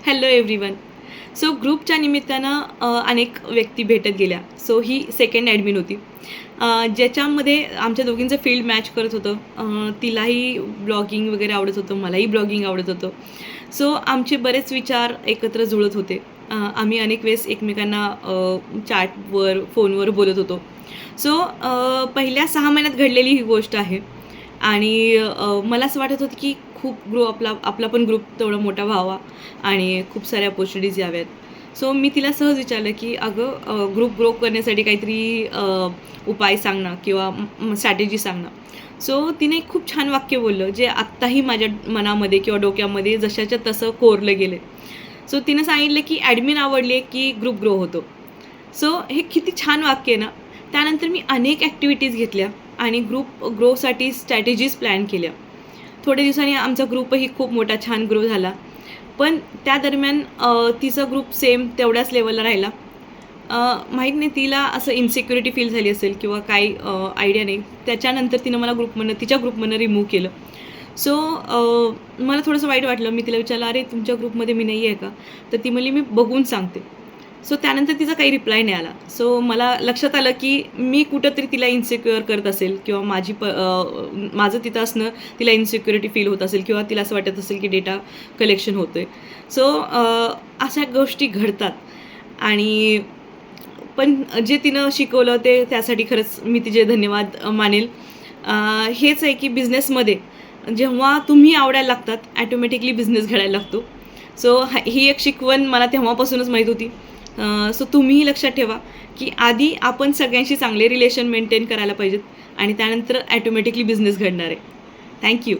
Hello everyone. So ग्रुपच्या निमित्तानं अनेक व्यक्ती भेटत गेल्या. सो ही सेकंड ॲडमिन होती. ज्याच्यामध्ये आमच्या दोघींचं फील्ड मॅच करत होतं. तिलाही ब्लॉगिंग वगैरे आवडत होतं, मलाही ब्लॉगिंग आवडत होतं. सो आमचे बरेच विचार एकत्र जुळत होते. आम्ही अनेक वेळेस एकमेकांना चॅटवर, फोनवर बोलत होतो. सो पहिल्या 6 महिन्यात घडलेली ही गोष्ट आहे. आणि मला असं वाटत होतं की खूप आपला आपला पण ग्रुप तेवढा मोठा व्हावा आणि खूप साऱ्या अपॉर्च्युनिटीज याव्यात. सो मी तिला सहज विचारलं की "अगं ग्रुप ग्रो करण्यासाठी काहीतरी उपाय सांग ना किंवा स्ट्रॅटेजी सांग ना." सो तिने एक खूप छान वाक्य बोललं, जे आत्ताही माझ्या मनामध्ये किंवा डोक्यामध्ये जशाच्या तसं कोरलं गेलं. सो तिनं सांगितलं की "ॲडमिन आवडली की ग्रुप ग्रो होतो." सो हे किती छान वाक्य आहे ना. त्यानंतर मी अनेक ॲक्टिव्हिटीज घेतल्या आणि ग्रुप ग्रोसाठी स्ट्रॅटेजीज प्लॅन केल्या. थोड्या दिवसांनी आमचा ग्रुपही खूप मोठा छान ग्रो झाला. पण त्या दरम्यान तिचा ग्रुप सेम तेवढ्याच लेव्हलला राहिला. माहीत नाही तिला असं इन्सिक्युरिटी फील झाली असेल किंवा काही आयडिया नाही. त्याच्यानंतर तिनं मला तिच्या ग्रुपमधनं रिमूव्ह केलं. सो मला थोडंसं वाईट वाटलं. मी तिला विचारलं, "अरे तुमच्या ग्रुपमध्ये मी नाही आहे का?" तर ती म्हणली, "मी बघून सांगते." सो त्यानंतर तिचा काही रिप्लाय नाही आला. सो मला लक्षात आलं, की मी कुठेतरी तिला इन्सिक्युअर करत असेल किंवा माझं तिथं असणं तिला इन्सिक्युरिटी फील होत असेल किंवा तिला असं वाटत असेल, की डेटा कलेक्शन होतोय. सो अशा गोष्टी घडतात आणि पण जे तिनं शिकवलं त्यासाठी खरंच मी तिचे धन्यवाद मानेल. हेच आहे, की बिझनेसमध्ये जेव्हा तुम्ही आवडायला लागतात, ऑटोमॅटिकली बिझनेस घडायला लागतो. सो ही एक शिकवण मला तेव्हापासूनच माहीत होती. सो तुम्हीही लक्षात ठेवा, की आधी आपण सगळ्यांशी चांगले रिलेशन मेंटेन करायला पाहिजेत आणि त्यानंतर ऑटोमॅटिकली बिझनेस घडणार आहे. Thank you.